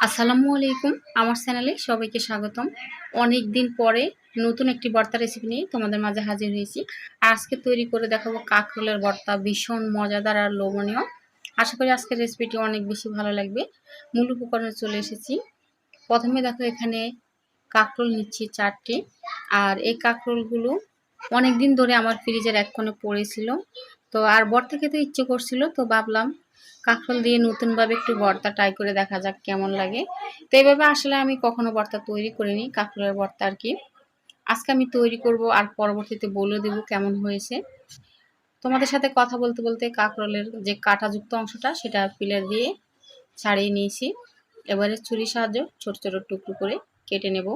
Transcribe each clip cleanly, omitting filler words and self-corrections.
আসসালামু আলাইকুম। আমার চ্যানেলে সবাইকে স্বাগতম। অনেক দিন পরে নতুন একটি ভর্তা রেসিপি নিয়ে তোমাদের মাঝে হাজির হয়েছি। আজকে তৈরি করে দেখাবো কাঁকরোলের ভর্তা, ভীষণ মজাদার আর লোভনীয়। আশা করি আজকের রেসিপিটি অনেক বেশি ভালো লাগবে। মূল উপকরণে চলে এসেছি। প্রথমে দেখো এখানে কাঁকরোল নিচ্ছি 4টি। আর এই কাঁকরোলগুলো অনেক দিন ধরে আমার ফ্রিজের এক কোণে পড়েছিল। তো আর ভর্তা খেতে ইচ্ছে করছিল, তো ভাবলাম কাঁকরোল দিয়ে নতুনভাবে একটু ভর্তা ট্রাই করে দেখা যাক কেমন লাগে। তো এইভাবে আসলে আমি কখনো ভর্তা তৈরি করিনি, কাঁকরোলের ভর্তা আর কি। আজকে আমি তৈরি করব আর পরবর্তীতে বলে দেব কেমন হয়েছে। তোমাদের সাথে কথা বলতে বলতে কাঁকরোলের যে কাঁটাযুক্ত অংশটা সেটা পিলার দিয়ে ছাড়িয়ে নিয়েছি। এবারে ছুরির সাহায্যে ছোট ছোট টুকরো করে কেটে নেব।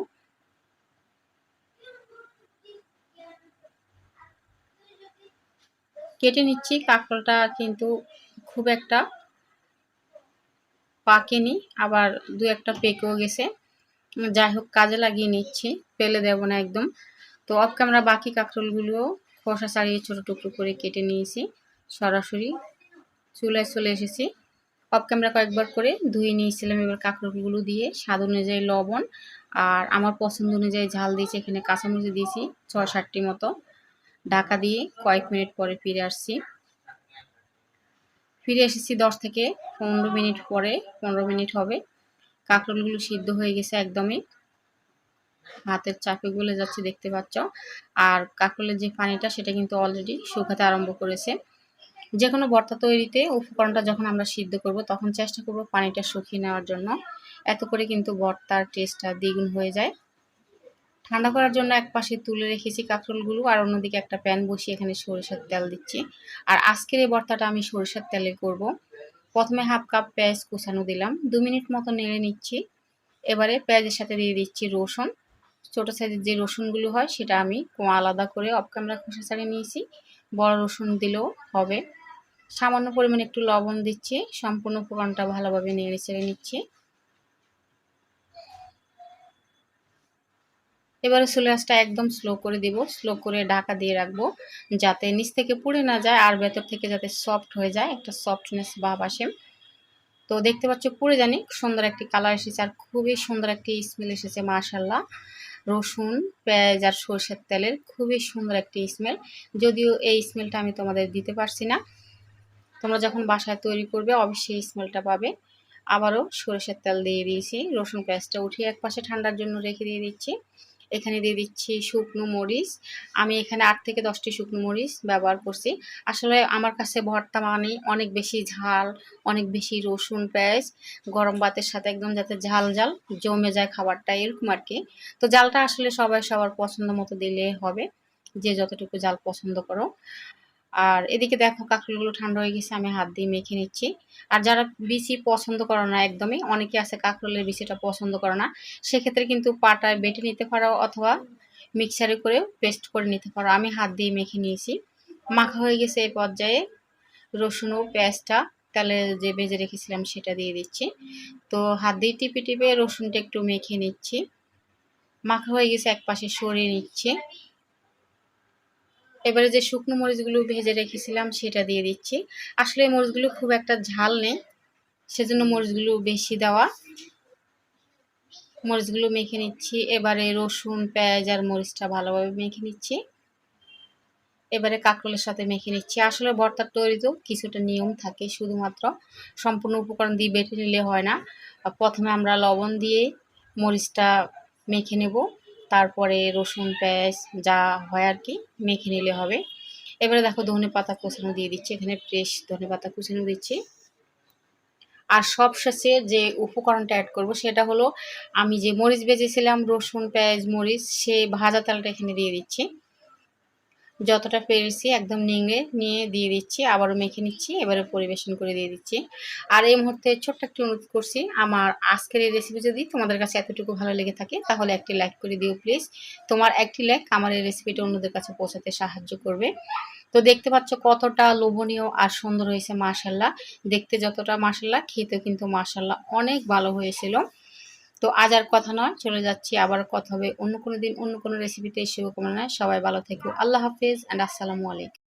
কেটে নিচ্ছি। কাঁকরোলটা কিন্তু খুব একটা পাকেনি, আবার দু একটা পেকেও গেছে। যাই হোক, কাজে লাগিয়ে নিচ্ছি, ফেলে দেব না একদম। তো অফ ক্যামেরা বাকি কাঁকরোলগুলোও খোসা ছাড়িয়ে ছোটো টুকরো করে কেটে নিয়েছি। সরাসরি চুলায় চলে এসেছি। অফ ক্যামেরা কয়েকবার করে ধুয়ে নিয়েছিলাম। এবার কাঁকরোলগুলো দিয়ে স্বাদ অনুযায়ী লবণ আর আমার পছন্দ অনুযায়ী ঝাল দিয়েছি। এখানে কাঁচামরিচ দিয়েছি 6-7টি মতো। ঢাকা দিয়ে কয়েক মিনিট পরে ফিরে আসছি। ফিরে এসেছি 10 থেকে 15 মিনিট পরে। 15 মিনিট হবে। কাঁকরোলগুলো সিদ্ধ হয়ে গেছে একদমই, হাতের চাপে গলে যাচ্ছে, দেখতে পাচ্ছ। আর কাঁকরোলের যে পানিটা সেটা কিন্তু অলরেডি শুকাতে আরম্ভ করেছে। যে কোনো ভর্তা তৈরিতে উপকরণটা যখন আমরা সিদ্ধ করব তখন চেষ্টা করব পানিটা শুকিয়ে নেওয়ার জন্য। এত করে কিন্তু ভর্তার টেস্টটা দ্বিগুণ হয়ে যায়। ঠান্ডা করার জন্য এক পাশে তুলে রেখেছি কাঁকরোলগুলো, আর অন্যদিকে একটা প্যান বসিয়ে এখানে সরিষার তেল দিচ্ছি। আর আজকের এই ভর্তাটা আমি সরিষার তেলে করব। প্রথমে হাফ কাপ পেঁয়াজ কুচানো দিলাম, 2 মিনিট মতো নেড়ে নিচ্ছি। এবারে পেঁয়াজের সাথে দিয়ে দিচ্ছি রসুন। ছোট সাইজের যে রসুনগুলো হয় সেটা আমি আলাদা করে অফ ক্যামেরা খোসা ছাড়িয়ে নিয়েছি। বড় রসুন দিলেও হবে। সামান্য পরিমাণে একটু লবণ দিচ্ছি। সম্পূর্ণ উপকরণটা ভালোভাবে নেড়ে চেড়ে নিচ্ছি। এবারে চুলার আঁচটা একদম স্লো করে দিব। স্লো করে ঢাকা দিয়ে রাখবো, যাতে নিচ থেকে পুড়ে না যায় আর ভেতর থেকে যাতে সফট হয়ে যায়, একটা সফটনেস ভাব আসে। তো দেখতে পাচ্ছ পুড়ে জানি সুন্দর একটি কালার এসেছে আর খুবই সুন্দর একটি স্মেল এসেছে মাশাআল্লাহ। রসুন, পেঁয়াজ আর সরষের তেলের খুবই সুন্দর একটি স্মেল। যদিও এই স্মেলটা আমি তোমাদের দিতে পারছি না, তোমরা যখন বাসায় তৈরি করবে অবশ্যই স্মেলটা পাবে। আবারও সরষের তেল দিয়ে দিয়েছি। রসুন পেঁয়াজটা উঠিয়ে একপাশে ঠান্ডার জন্য রেখে দিয়ে দিচ্ছি। এখানে দিয়ে দিচ্ছি শুকনো মরিচ। আমি এখানে 8 থেকে 10টি শুকনো মরিচ ব্যবহার করছি। আসলে আমার কাছে ভর্তা মানে অনেক বেশি ঝাল, অনেক বেশি রসুন পেঁয়াজ, গরম ভাতের সাথে একদম যাতে ঝাল ঝাল জমে যায় খাবারটা, এরকম আর কি। তো জালটা আসলে সবাই সবার পছন্দ মতো দিলে হবে, যে যতটুকু জাল পছন্দ করো। আর এদিকে দেখো কাঁকরোলগুলো ঠান্ডা হয়ে গেছে, আমি হাত দিয়ে মেখে নিচ্ছি। আর যারা বিচি পছন্দ করো না, একদমই অনেকে আছে কাঁকরোলের বিচিটা পছন্দ করো না, সেক্ষেত্রে কিন্তু পাটায় বেটে নিতে পারো অথবা মিক্সারে করে পেস্ট করে নিতে পারো। আমি হাত দিয়ে মেখে নিয়েছি। মাখা হয়ে গেছে এই পর্যায়ে রসুন ও পেঁয়াজটা তেলে যে ভেজে রেখেছিলাম সেটা দিয়ে দিচ্ছি। তো হাত দিয়ে টিপে টিপে রসুনটা একটু মেখে নিচ্ছি। মাখা হয়ে গেছে, এক পাশে সরিয়ে নিচ্ছি। এবারে যে শুকনো মরিচগুলো ভেজে রেখেছিলাম সেটা দিয়ে দিচ্ছি। আসলে এই মরিচগুলো খুব একটা ঝাল নেই, সেজন্য মরিচগুলো বেশি দেওয়া। মরিচগুলো মেখে নিচ্ছি। এবারে রসুন পেঁয়াজ আর মরিচটা ভালোভাবে মেখে নিচ্ছি। এবারে কাঁকরোলের সাথে মেখে নিচ্ছি। আসলে ভর্তার তৈরিতেও কিছুটা নিয়ম থাকে, শুধুমাত্র সম্পূর্ণ উপকরণ দিয়ে বেটে নিলে হয় না। প্রথমে আমরা লবণ দিয়ে মরিচটা মেখে নেব, তারপরে রসুন পেঁয়াজ যা হয় আর কি মেখে নিলে হবে। এবারে দেখো ধনে পাতা কুচানো দিয়ে দিচ্ছি, এখানে ফ্রেশ ধনে পাতা কুচানো দিচ্ছি। আর সবশেষে যে উপকরণটা অ্যাড করব সেটা হলো আমি যে মরিচ ভেজেছিলাম, রসুন পেঁয়াজ মরিচ, সেই ভাজা তেলটা এখানে দিয়ে দিচ্ছি। যতটা পেরেছি একদম নিংড়ে নিয়ে দিয়ে দিচ্ছি, আবারও মেখে নিচ্ছি। এবারে পরিবেশন করে দিয়ে দিচ্ছি। আর এই মুহূর্তে ছোট্ট একটি অনুরোধ করছি, আমার আজকের এই রেসিপি যদি তোমাদের কাছে এতটুকু ভালো লেগে থাকে তাহলে একটি লাইক করে দিও প্লিজ। তোমার একটি লাইক আমার এই রেসিপিটা অন্যদের কাছে পৌঁছাতে সাহায্য করবে। তো দেখতে পাচ্ছ কতটা লোভনীয় আর সুন্দর হয়েছে মাশাআল্লাহ। দেখতে যতটা মাশাআল্লাহ, খেতেও কিন্তু মাশাআল্লাহ অনেক ভালো হয়েছিল। তো আজ আর কথা নয়, চলে যাচ্ছি। আবার কথা হবে অন্য কোনো দিন অন্য কোনো রেসিপিতে। শুভকামনায় সবাই ভালো থেকো। আল্লাহ হাফেজ অ্যান্ড আসসালামু আলাইকুম।